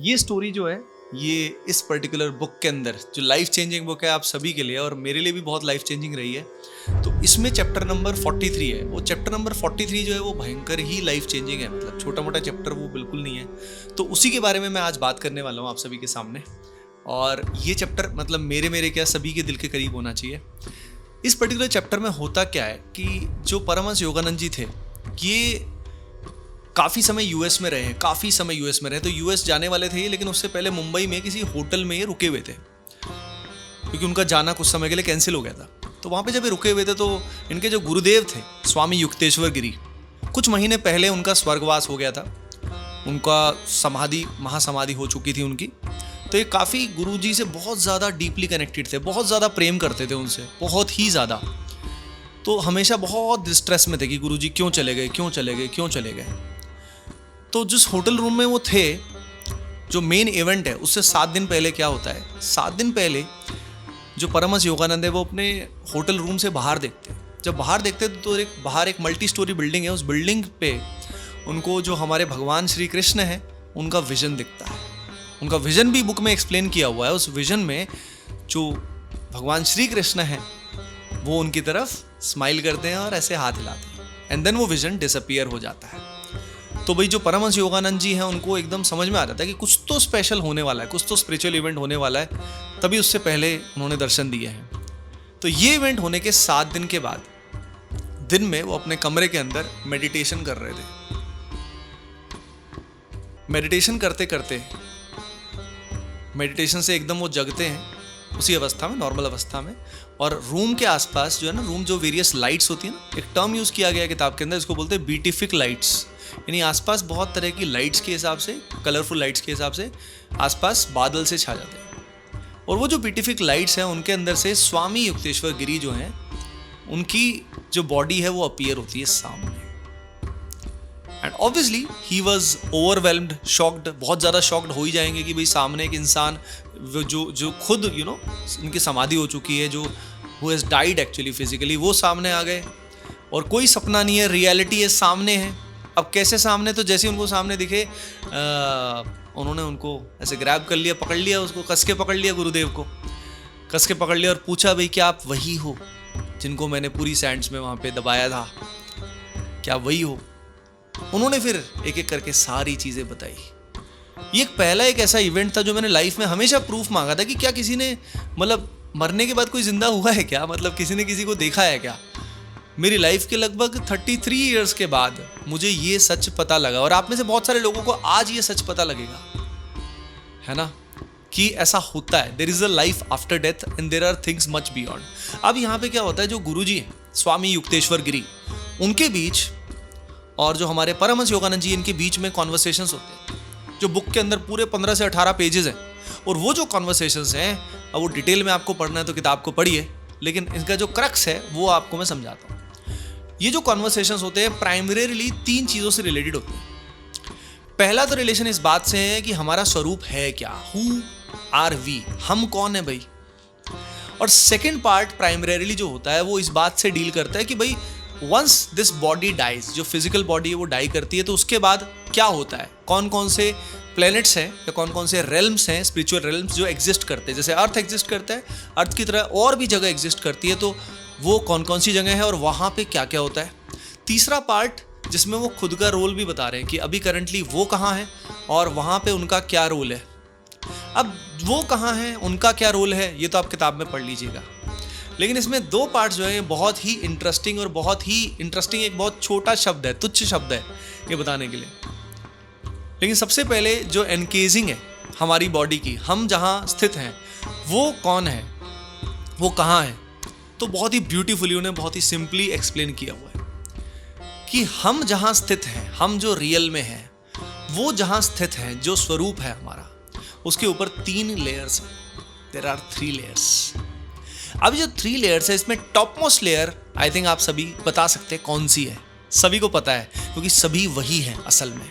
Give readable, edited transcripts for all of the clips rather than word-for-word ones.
ये स्टोरी जो है ये इस पर्टिकुलर बुक के अंदर जो लाइफ चेंजिंग बुक है आप सभी के लिए और मेरे लिए भी बहुत लाइफ चेंजिंग रही है। तो इसमें चैप्टर नंबर 43 है। वो चैप्टर नंबर 43 जो है वो भयंकर ही लाइफ चेंजिंग है, मतलब छोटा मोटा चैप्टर वो बिल्कुल नहीं है। तो उसी के बारे में मैं आज बात करने वाला हूँ आप सभी के सामने। और ये चैप्टर मतलब मेरे क्या सभी के दिल के करीब होना चाहिए। इस पर्टिकुलर चैप्टर में होता क्या है कि जो परमहंस योगानंद जी थे ये काफ़ी समय यूएस में रहे हैं, काफ़ी समय यूएस में रहे। तो यूएस जाने वाले थे ये, लेकिन उससे पहले मुंबई में किसी होटल में ये रुके हुए थे क्योंकि उनका जाना कुछ समय के लिए कैंसिल हो गया था। तो वहाँ पे जब ये रुके हुए थे तो इनके जो गुरुदेव थे स्वामी युक्तेश्वर गिरी, कुछ महीने पहले उनका स्वर्गवास हो गया था, उनका महासमाधि हो चुकी थी उनकी। तो ये काफ़ी गुरुजी से बहुत ज़्यादा डीपली कनेक्टेड थे, बहुत ज़्यादा प्रेम करते थे उनसे, बहुत ही ज़्यादा। तो हमेशा बहुत डिस्ट्रेस में थे कि गुरुजी क्यों चले गए। तो जिस होटल रूम में वो थे, जो मेन इवेंट है उससे 7 दिन पहले क्या होता है, 7 दिन पहले जो परमहंस योगानंद है वो अपने होटल रूम से बाहर देखते हैं। जब बाहर देखते तो बाहर एक मल्टी स्टोरी बिल्डिंग है, उस बिल्डिंग पे उनको जो हमारे भगवान श्री कृष्ण है उनका विजन दिखता है। उनका विजन भी बुक में एक्सप्लेन किया हुआ है। उस विजन में जो भगवान श्री कृष्ण है वो उनकी तरफ स्माइल करते हैं और ऐसे हाथ हिलाते हैं, एंड देन वो विजन डिसअपियर हो जाता है। तो भाई जो परमहंस योगानंद जी हैं उनको एकदम समझ में आ जाता है कि कुछ तो स्पेशल होने वाला है, कुछ तो स्पिरिचुअल इवेंट होने वाला है, तभी उससे पहले उन्होंने दर्शन दिए हैं। तो ये इवेंट होने के 7 दिन के बाद दिन में वो अपने कमरे के अंदर मेडिटेशन कर रहे थे। मेडिटेशन करते करते मेडिटेशन से एकदम वो जगते हैं उसी अवस्था में, नॉर्मल अवस्था में। और रूम के आसपास जो है ना, रूम जो वेरियस लाइट्स होती है ना, एक टर्म यूज़ किया गया है किताब के अंदर, इसको बोलते हैं बीटिफिक लाइट्स। यानी आसपास बहुत तरह की लाइट्स के हिसाब से, कलरफुल लाइट्स के हिसाब से आसपास बादल से छा जाते हैं। और वो जो बीटिफिक लाइट्स हैं उनके अंदर से स्वामी युक्तेश्वर गिरी जो हैं उनकी जो बॉडी है वो अपीयर होती है सामने। And obviously he was overwhelmed, shocked, बहुत ज़्यादा शॉक्ड हो ही जाएंगे कि भाई सामने एक इंसान जो खुद उनकी समाधि हो चुकी है, जो who has died actually physically, वो सामने आ गए। और कोई सपना नहीं है, रियलिटी है, सामने है। अब कैसे सामने, तो जैसे उनको सामने दिखे उन्होंने उनको ऐसे ग्रैब कर लिया, पकड़ लिया, उसको कस के पकड़ लिया, गुरुदेव को कस के पकड़ लिया और पूछा भाई क्या आप वही हो जिनको मैंने पूरी सैंड्स में वहाँ पे दबाया था, क्या वही हो? उन्होंने फिर एक एक करके सारी चीज़ें बताई। ये पहला एक ऐसा इवेंट था जो मैंने लाइफ में हमेशा प्रूफ मांगा था कि क्या किसी ने मतलब मरने के बाद कोई जिंदा हुआ है क्या, मतलब किसी ने किसी को देखा है क्या। मेरी लाइफ के लगभग 33 ईयर्स के बाद मुझे ये सच पता लगा, और आप में से बहुत सारे लोगों को आज ये सच पता लगेगा, है ना, कि ऐसा होता है। There is a life after death and there are things much beyond. अब यहाँ पे क्या होता है, जो गुरुजी हैं स्वामी युक्तेश्वर गिरी, उनके बीच और जो हमारे परमहंस योगानंद जी इनके बीच में कॉन्वर्सेशंस होते हैं, जो बुक के अंदर पूरे 15 से 18 पेजेस हैं। और वो जो कॉन्वर्सेशंस हैं, अब वो डिटेल में आपको पढ़ना है तो किताब को पढ़िए, लेकिन इनका जो क्रक्स है वो आपको मैं समझाता हूँ। ये जो कॉन्वर्सेशंस होते हैं प्राइमरीली 3 चीज़ों से रिलेटेड होते हैं। पहला तो रिलेशन इस बात से है कि हमारा स्वरूप है क्या, हु आर वी, हम कौन है भाई। और सेकेंड पार्ट प्राइमरीली जो होता है वो इस बात से डील करता है कि भाई वंस दिस बॉडी डाइज, जो फिजिकल बॉडी है वो डाई करती है, तो उसके बाद क्या होता है, कौन कौन से प्लैनेट्स हैं या कौन कौन से रेल्म्स हैं, स्पिरिचुअल रेल्म्स जो एग्जिस्ट करते हैं। जैसे अर्थ एग्जिस्ट करता है, अर्थ की तरह और भी जगह एग्जिस्ट करती है, तो वो कौन कौन सी जगह है और वहाँ पे क्या क्या होता है। तीसरा पार्ट जिसमें वो खुद का रोल भी बता रहे हैं कि अभी करंटली वो कहाँ है और वहाँ पे उनका क्या रोल है। अब वो कहाँ है, उनका क्या रोल है, ये तो आप किताब में पढ़ लीजिएगा। लेकिन इसमें 2 पार्ट्स जो हैं बहुत ही इंटरेस्टिंग, और बहुत ही इंटरेस्टिंग एक बहुत छोटा शब्द है, तुच्छ शब्द है ये बताने के लिए। लेकिन सबसे पहले जो एनकेजिंग है हमारी बॉडी की, हम जहाँ स्थित हैं वो कौन है, वो कहाँ है, तो बहुत ही ब्यूटीफुली उन्हें बहुत ही सिंपली एक्सप्लेन किया हुआ है कि हम जहाँ स्थित हैं, हम जो रियल में हैं, वो जहाँ स्थित हैं, जो स्वरूप है हमारा, उसके ऊपर 3 लेयर्स हैं। There are 3 layers. अब जो 3 लेयर्स है, इसमें top most layer I think आप सभी बता सकते हैं कौन सी है। सभी को पता है क्योंकि सभी वही हैं असल में।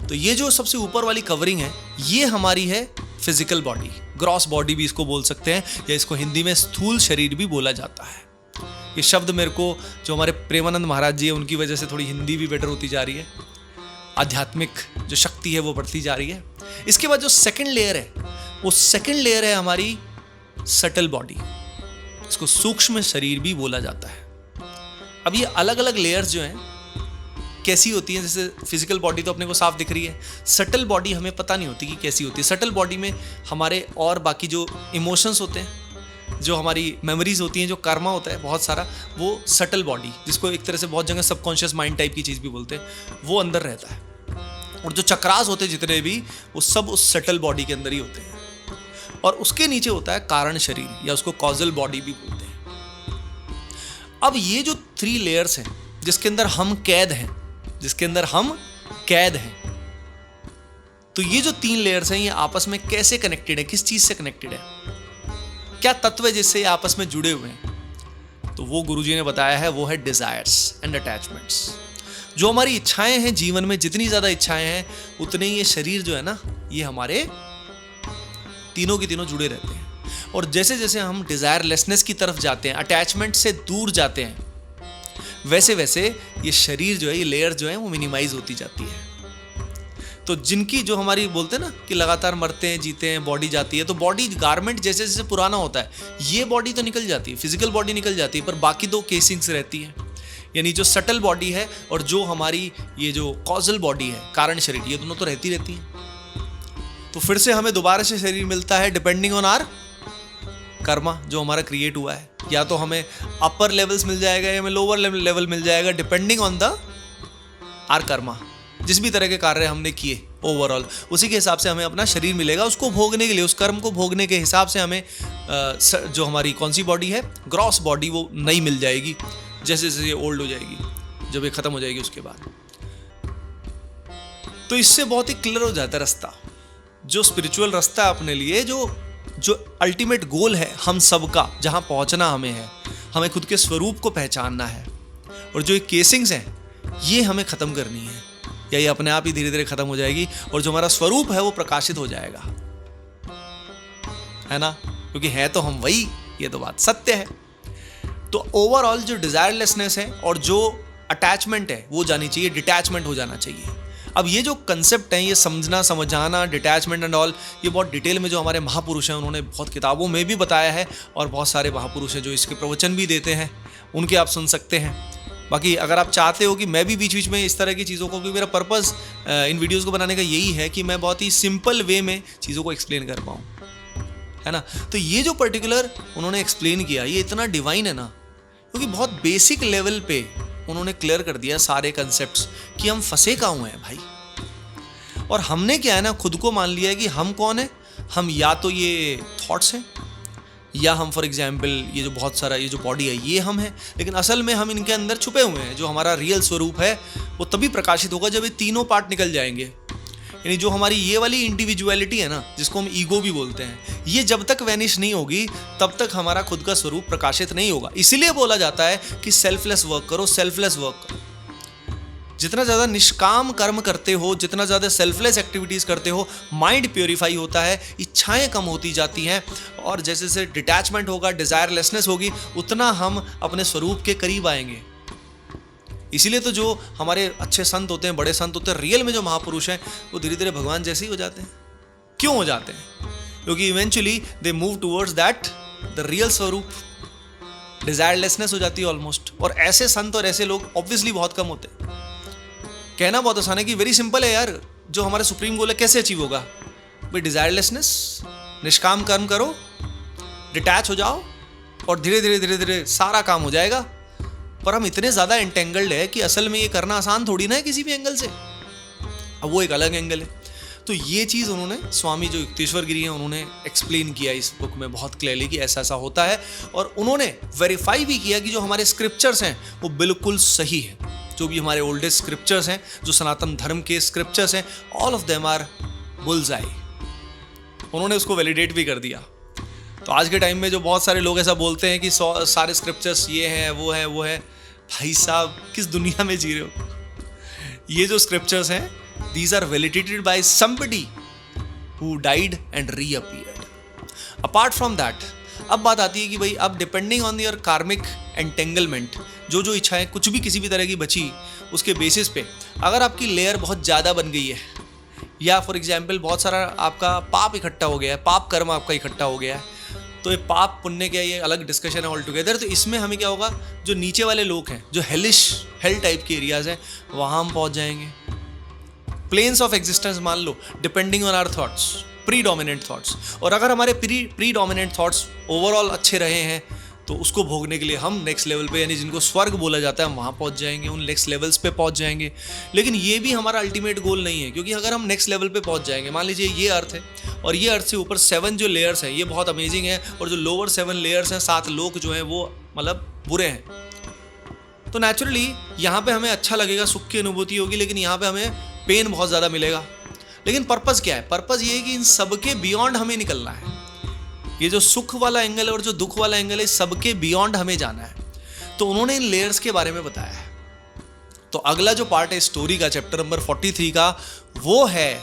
तो ये जो सबसे ऊपर वाली कवरिंग है ये हमारी है फिजिकल बॉडी, ग्रॉस बॉडी भी इसको बोल सकते हैं, या इसको हिंदी में स्थूल शरीर भी बोला जाता है। ये शब्द मेरे को जो हमारे प्रेमानंद महाराज जी है उनकी वजह से थोड़ी हिंदी भी बेटर होती जा रही है, आध्यात्मिक जो शक्ति है वो बढ़ती जा रही है। इसके बाद जो सेकंड लेयर है, वो सेकंड लेयर है हमारी सटल बॉडी, इसको सूक्ष्म शरीर भी बोला जाता है। अब ये अलग अलग लेयर्स जो हैं कैसी होती हैं, जैसे फिजिकल बॉडी तो अपने को साफ दिख रही है, सटल बॉडी हमें पता नहीं होती कि कैसी होती है। सटल बॉडी में हमारे और बाकी जो इमोशंस होते हैं, जो हमारी मेमोरीज होती हैं, जो कर्मा होता है बहुत सारा, वो सटल बॉडी, जिसको एक तरह से बहुत जगह सबकॉन्शियस माइंड टाइप की चीज़ भी बोलते हैं, वो अंदर रहता है। और जो चक्रास होते हैं जितने भी, वो सब उस सटल बॉडी के अंदर ही होते हैं। और उसके नीचे होता है कारण शरीर, या उसको कॉजल बॉडी भी बोलते हैं। अब ये जो 3 लेयर्स हैं जिसके अंदर हम कैद हैं, जिसके अंदर हम कैद हैं, तो ये जो 3 लेयर्स हैं ये आपस में कैसे कनेक्टेड है, किस चीज से कनेक्टेड है, क्या तत्व है जिससे ये आपस में जुड़े हुए हैं? तो वो गुरुजी ने बताया है, वो है डिजायर्स एंड अटैचमेंट्स। जो हमारी इच्छाएं हैं जीवन में, जितनी ज्यादा इच्छाएं हैं उतने ही ये शरीर जो है ना, ये हमारे तीनों की तीनों जुड़े रहते हैं। और जैसे जैसे हम डिजायरलेसनेस की तरफ जाते हैं, अटैचमेंट से दूर जाते हैं, वैसे वैसे ये शरीर जो है, ये लेयर जो है, वो मिनिमाइज होती जाती है। तो जिनकी जो हमारी बोलते हैं ना कि लगातार मरते हैं जीते हैं, बॉडी जाती है, तो बॉडी गारमेंट जैसे जैसे पुराना होता है, ये बॉडी तो निकल जाती है, फिजिकल बॉडी निकल जाती है, पर बाकी 2 केसिंग्स रहती हैं। यानी जो सटल बॉडी है और जो हमारी ये जो कॉजल बॉडी है, कारण शरीर, ये दोनों तो रहती रहती हैं। तो फिर से हमें दोबारा से शरीर मिलता है डिपेंडिंग ऑन आर कर्मा, जो हमारा क्रिएट हुआ है। या तो हमें अपर लेवल्स मिल जाएगा या हमें लोअर लेवल मिल जाएगा, depending on their karma. जिस भी तरह के कार्य हमने किए ओवरऑल, उसी के हिसाब से हमें अपना शरीर मिलेगा। उसको भोगने के लिए, उस कर्म को भोगने के हिसाब से हमें जो हमारी कौन सी बॉडी है, ग्रॉस बॉडी, वो नई मिल जाएगी जैसे जैसे ये ओल्ड हो जाएगी, जब ये खत्म हो जाएगी उसके बाद। तो इससे बहुत ही क्लियर हो जाता है रास्ता, जो स्पिरिचुअल रास्ता है अपने लिए, जो अल्टीमेट गोल है हम सबका, जहां पहुंचना हमें है, हमें खुद के स्वरूप को पहचानना है। और जो ये केसिंग्स हैं ये हमें खत्म करनी है, या ये अपने आप ही धीरे धीरे खत्म हो जाएगी, और जो हमारा स्वरूप है वो प्रकाशित हो जाएगा, है ना, क्योंकि है तो हम वही, ये तो बात सत्य है। तो ओवरऑल जो डिजायरलेसनेस है और जो अटैचमेंट है वो जानी चाहिए, डिटैचमेंट हो जाना चाहिए। अब ये जो कंसेप्ट है, ये समझना समझाना, डिटैचमेंट एंड ऑल, ये बहुत डिटेल में जो हमारे महापुरुष हैं उन्होंने बहुत किताबों में भी बताया है, और बहुत सारे महापुरुष हैं जो इसके प्रवचन भी देते हैं, उनके आप सुन सकते हैं। बाकी अगर आप चाहते हो कि मैं भी बीच बीच में इस तरह की चीज़ों को, क्योंकि मेरा पर्पज़ इन वीडियोज़ को बनाने का यही है कि मैं बहुत ही सिंपल वे में चीज़ों को एक्सप्लेन कर पाऊँ, है ना। तो ये जो पर्टिकुलर उन्होंने एक्सप्लेन किया, ये इतना डिवाइन है ना, क्योंकि बहुत बेसिक लेवल पे उन्होंने क्लियर कर दिया सारे कंसेप्ट्स कि हम फंसे कहाँ हुए हैं भाई। और हमने क्या है ना, खुद को मान लिया है कि हम कौन है, हम या तो ये थॉट्स हैं, या हम फॉर एग्जाम्पल ये जो बहुत सारा ये जो बॉडी है ये हम हैं, लेकिन असल में हम इनके अंदर छुपे हुए हैं। जो हमारा रियल स्वरूप है वो तभी प्रकाशित होगा जब ये तीनों पार्ट निकल जाएंगे। यानी जो हमारी ये वाली इंडिविजुअलिटी है ना, जिसको हम ईगो भी बोलते हैं, ये जब तक वैनिश नहीं होगी तब तक हमारा खुद का स्वरूप प्रकाशित नहीं होगा। इसीलिए बोला जाता है कि सेल्फलेस वर्क करो, सेल्फलेस वर्क करो। जितना ज़्यादा निष्काम कर्म करते हो, जितना ज़्यादा सेल्फलेस एक्टिविटीज़ करते हो, माइंड प्योरीफाई होता है, इच्छाएं कम होती जाती हैं, और जैसे जैसे डिटैचमेंट होगा, डिज़ायरलेसनेस होगी, उतना हम अपने स्वरूप के करीब आएंगे। इसीलिए तो जो हमारे अच्छे संत होते हैं, बड़े संत होते हैं, रियल में जो महापुरुष हैं, वो धीरे धीरे भगवान जैसे ही हो जाते हैं। क्यों हो जाते हैं? क्योंकि eventually they move towards that the real स्वरूप, डिज़ायरलेसनेस हो जाती है ऑलमोस्ट। और ऐसे संत और ऐसे लोग ऑब्वियसली बहुत कम होते हैं। कहना बहुत आसान है कि वेरी सिंपल है यार, जो हमारे सुप्रीम गोल है कैसे अचीव होगा भाई? डिज़ायरलेसनेस, निष्काम कर्म करो, डिटैच हो जाओ, और धीरे धीरे धीरे धीरे सारा काम हो जाएगा। पर हम इतने ज़्यादा एंटेंगल्ड है कि असल में ये करना आसान थोड़ी ना है किसी भी एंगल से। अब वो एक अलग एंगल है। तो ये चीज़ उन्होंने स्वामी जो युक्तेश्वर गिरी हैं उन्होंने एक्सप्लेन किया इस बुक में बहुत क्लियरली कि ऐसा ऐसा होता है। और उन्होंने वेरीफाई भी किया कि जो हमारे स्क्रिप्चर्स हैं वो बिल्कुल सही है। जो भी हमारे ओल्डेस्ट स्क्रिप्चर्स हैं, जो सनातन धर्म के स्क्रिप्चर्स हैं, all of them are bullseye. उन्होंने उसको वैलिडेट भी कर दिया। तो आज के टाइम में जो बहुत सारे लोग ऐसा बोलते हैं कि सारे स्क्रिप्चर्स ये हैं वो है, भाई साहब किस दुनिया में जी रहे हो? ये जो स्क्रिप्चर्स हैं, these are validated by somebody who died and reappeared. Apart from that, अब बात आती है कि भाई अब डिपेंडिंग ऑन योर कार्मिक एंटेंगलमेंट, जो इच्छाएं कुछ भी किसी भी तरह की बची, उसके बेसिस पे अगर आपकी लेयर बहुत ज़्यादा बन गई है, या फॉर एग्जाम्पल बहुत सारा आपका पाप इकट्ठा हो गया है, पाप कर्म आपका इकट्ठा हो गया है, तो ये पाप पुण्य का ये अलग डिस्कशन है ऑल टुगेदर। तो इसमें हमें क्या होगा, जो नीचे वाले लोग हैं, जो हेल टाइप के एरियाज हैं, वहाँ हम पहुँच जाएंगे। प्लेन्स ऑफ एग्जिस्टेंस मान लो, depending on our thoughts, predominant thoughts. और अगर हमारे प्रीडोमिनेंट थॉट्स ओवरऑल अच्छे रहे हैं तो उसको भोगने के लिए हम नेक्स्ट लेवल पे, यानी जिनको स्वर्ग बोला जाता है, हम वहाँ पहुँच जाएंगे, उन नेक्स्ट लेवल्स पे पहुँच जाएंगे। लेकिन ये भी हमारा अल्टीमेट गोल नहीं है, क्योंकि अगर हम नेक्स्ट लेवल पे पहुँच जाएंगे, मान लीजिए ये अर्थ है और ये अर्थ से ऊपर 7 जो लेयर्स हैं ये बहुत अमेजिंग है, और जो लोअर 7 लेयर्स हैं, 7 लोग जो हैं वो मतलब बुरे हैं, तो नेचुरली यहाँ पे हमें अच्छा लगेगा, सुख की अनुभूति होगी, लेकिन यहाँ पे हमें पेन बहुत ज़्यादा मिलेगा। लेकिन पर्पज़ क्या है? पर्पज़ ये है कि इन सबके बियॉन्ड हमें निकलना है। ये जो सुख वाला एंगल है और जो दुख वाला एंगल है, सबके बियॉन्ड हमें जाना है। तो उन्होंने इन लेयर्स के बारे में बताया है। तो अगला जो पार्ट है स्टोरी का, चैप्टर नंबर 43 का, वो है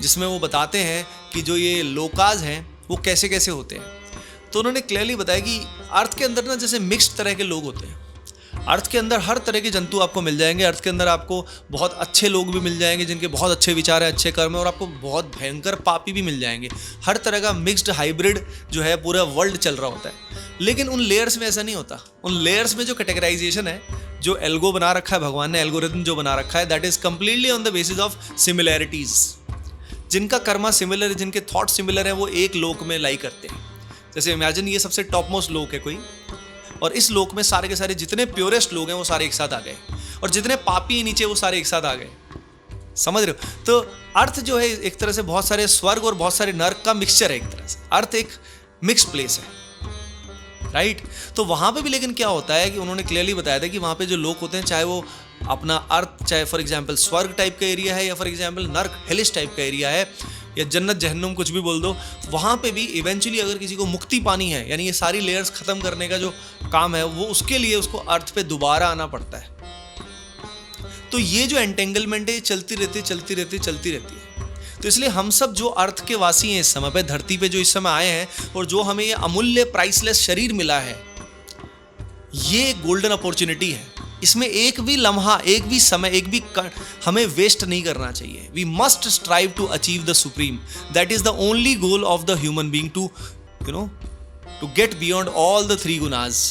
जिसमें वो बताते हैं कि जो ये लोकाज हैं वो कैसे कैसे होते हैं। तो उन्होंने क्लियरली बताया कि अर्थ के अंदर ना जैसे मिक्स्ड तरह के लोग होते हैं। अर्थ के अंदर हर तरह के जंतु आपको मिल जाएंगे। अर्थ के अंदर आपको बहुत अच्छे लोग भी मिल जाएंगे जिनके बहुत अच्छे विचार हैं, अच्छे कर्म हैं, और आपको बहुत भयंकर पापी भी मिल जाएंगे। हर तरह का मिक्स्ड हाइब्रिड जो है पूरा वर्ल्ड चल रहा होता है। लेकिन उन लेयर्स में ऐसा नहीं होता। उन लेयर्स में जो कैटेगराइजेशन है, जो एल्गो बना रखा है भगवान ने, एल्गोरिथम जो बना रखा है, that is completely on the basis of similarities. जिनका कर्मा सिमिलर है, जिनके थॉट सिमिलर है, वो एक लोक में लाई करते हैं। जैसे इमेजिन ये सबसे टॉप मोस्ट लोक है कोई, और इस लोक में सारे के सारे जितने प्योरेस्ट लोग हैं वो सारे एक साथ आ गए, और जितने पापी हैं नीचे वो सारे एक साथ आ गए। समझ रहे हो? तो अर्थ जो है एक तरह से बहुत सारे स्वर्ग और बहुत सारे नर्क का मिक्सचर है। एक तरह से अर्थ एक मिक्स प्लेस है, राइट? तो वहां पे भी लेकिन क्या होता है कि उन्होंने क्लियरली बताया था कि वहां पे जो लोग होते हैं, चाहे वो अपना अर्थ, चाहे फॉर एग्जाम्पल स्वर्ग टाइप का एरिया है, या फॉर एग्जाम्पल नर्क हेलिश टाइप का एरिया है, या जन्नत जहन्नुम, कुछ भी बोल दो, वहाँ पे भी इवेंचुअली अगर किसी को मुक्ति पानी है, यानी ये सारी लेयर्स खत्म करने का जो काम है, वो उसके लिए उसको अर्थ पे दोबारा आना पड़ता है। तो ये जो एंटेंगलमेंट है चलती रहती है। तो इसलिए हम सब जो अर्थ के वासी हैं इस समय पे, धरती पे जो इस समय आए हैं, और जो हमें ये अमूल्य प्राइसलेस शरीर मिला है, ये गोल्डन अपॉर्चुनिटी है। इसमें एक भी लम्हा, एक भी समय, एक भी हमें वेस्ट नहीं करना चाहिए। We must strive to achieve the supreme. That is the only goal of the human being, to get beyond all the 3 gunas.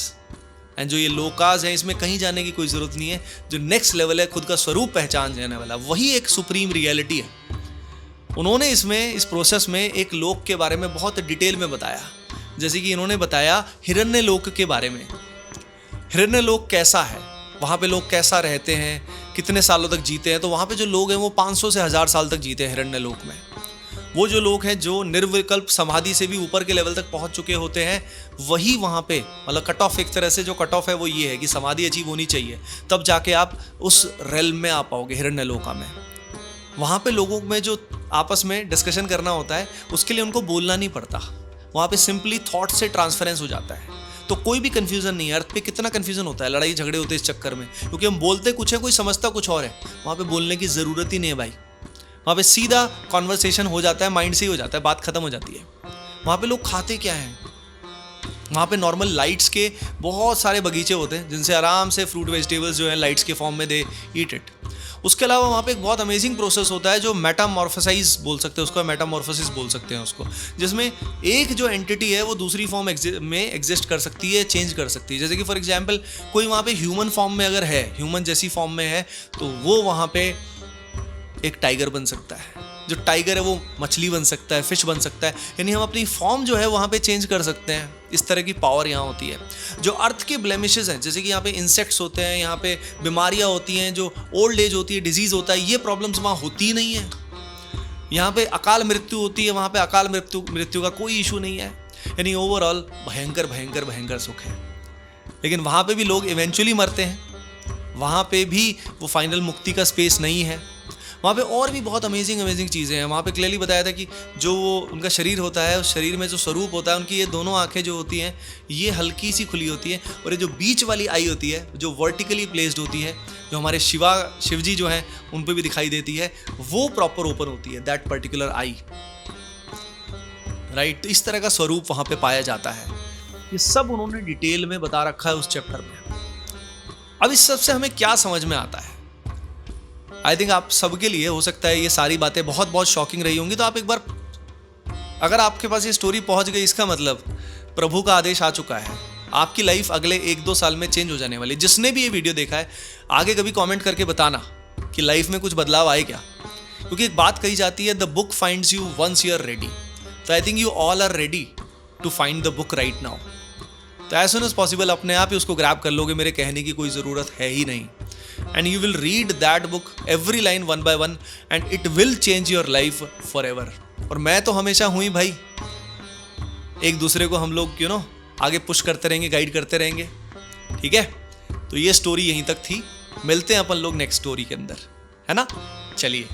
And जो ये लोकाज है, इसमें कहीं जाने की कोई जरूरत नहीं है। जो नेक्स्ट लेवल है, खुद का स्वरूप पहचान जाने वाला, वही एक सुप्रीम रियलिटी है। उन्होंने इसमें, इस प्रोसेस में एक लोक के बारे में बहुत डिटेल में बताया। जैसे कि इन्होंने बताया हिरण्य लोक के बारे में। हिरण्य लोक कैसा है, वहाँ पे लोग कैसा रहते हैं, कितने सालों तक जीते हैं। तो वहाँ पे जो लोग हैं वो 500 से 1000 साल तक जीते हैं हिरण्य लोक में। वो जो लोग हैं जो निर्विकल्प समाधि से भी ऊपर के लेवल तक पहुँच चुके होते हैं, वही वहाँ पे मतलब कट ऑफ, एक तरह से जो कट ऑफ है वो ये है कि समाधि अचीव होनी चाहिए, तब जाके आप उस रेल्म में आ पाओगे, हिरण्य लोका में। वहाँ पे लोगों में जो आपस में डिस्कशन करना होता है, उसके लिए उनको बोलना नहीं पड़ता। वहाँ पे सिंपली थॉट से ट्रांसफरेंस हो जाता है। तो कोई भी कंफ्यूजन नहीं है। अर्थ पे कितना कंफ्यूजन होता है, लड़ाई झगड़े होते हैं इस चक्कर में, क्योंकि हम बोलते कुछ है, कोई समझता कुछ और है। वहाँ पे बोलने की ज़रूरत ही नहीं है भाई। वहाँ पे सीधा कॉन्वर्सेशन हो जाता है, माइंड से ही हो जाता है, बात खत्म हो जाती है। वहाँ पे लोग खाते क्या हैं, वहाँ पे नॉर्मल लाइट्स के बहुत सारे बगीचे होते हैं, जिनसे आराम से फ्रूट वेजिटेबल्स जो है लाइट्स के फॉर्म में दे ईट इट। उसके अलावा वहाँ पे एक बहुत अमेजिंग प्रोसेस होता है जो मेटामॉर्फोसाइज बोल सकते हैं उसको, मेटामॉर्फोसिस बोल सकते हैं उसको, जिसमें एक जो एंटिटी है वो दूसरी फॉर्म में एग्जिस्ट कर सकती है, चेंज कर सकती है। जैसे कि फॉर एग्जांपल कोई वहाँ पे ह्यूमन फॉर्म में अगर है, ह्यूमन जैसी फॉर्म में है, तो वो वहाँ पे एक टाइगर बन सकता है। जो टाइगर है वो मछली बन सकता है, फिश बन सकता है। यानी हम अपनी फॉर्म जो है वहाँ पे चेंज कर सकते हैं। इस तरह की पावर यहाँ होती है। जो अर्थ के ब्लेमिशेस हैं, जैसे कि यहाँ पे इंसेक्ट्स होते हैं, यहाँ पे बीमारियाँ होती हैं, जो ओल्ड एज होती है, डिजीज़ होता है, ये प्रॉब्लम्स वहाँ होती नहीं है। यहाँ पे अकाल मृत्यु होती है, वहाँ पे अकाल मृत्यु का कोई इशू नहीं है। यानी ओवरऑल भयंकर सुख है। लेकिन वहाँ पे भी लोग इवेंचुअली मरते हैं, वहाँ पे भी वो फाइनल मुक्ति का स्पेस नहीं है। वहाँ पे और भी बहुत अमेजिंग चीज़ें हैं। वहाँ पे क्लियरली बताया था कि जो वो उनका शरीर होता है, उस शरीर में जो स्वरूप होता है, उनकी ये दोनों आंखें जो होती हैं ये हल्की सी खुली होती है, और ये जो बीच वाली आई होती है जो वर्टिकली प्लेस्ड होती है, जो हमारे शिव जी जो हैं उन पर भी दिखाई देती है, वो प्रॉपर ओपन होती है, दैट पर्टिकुलर आई, राइट। तो इस तरह का स्वरूप वहाँ पे पाया जाता है। ये सब उन्होंने डिटेल में बता रखा है उस चैप्टर में। अब इस सब से हमें क्या समझ में आता है? आई थिंक आप सबके लिए हो सकता है ये सारी बातें बहुत बहुत शॉकिंग रही होंगी। तो आप एक बार, अगर आपके पास ये स्टोरी पहुंच गई, इसका मतलब प्रभु का आदेश आ चुका है, आपकी लाइफ अगले 1-2 साल में चेंज हो जाने वाली। जिसने भी ये वीडियो देखा है, आगे कभी कमेंट करके बताना कि लाइफ में कुछ बदलाव आए क्या। क्योंकि एक बात कही जाती है, the book finds you once you are ready. तो I think you all are ready to find the book right now. तो एज सुन एज पॉसिबल अपने आप ही उसको ग्रैब कर लोगे, मेरे कहने की कोई ज़रूरत है ही नहीं। And you will read that book every line 1 by 1 and it will change your life for ever. और मैं तो हमेशा हूँ ही भाई, एक दूसरे को हम लोग आगे पुश करते रहेंगे, गाइड करते रहेंगे। ठीक है, तो ये स्टोरी यहीं तक थी। मिलते हैं अपन लोग नेक्स्ट स्टोरी के अंदर, है ना। चलिए।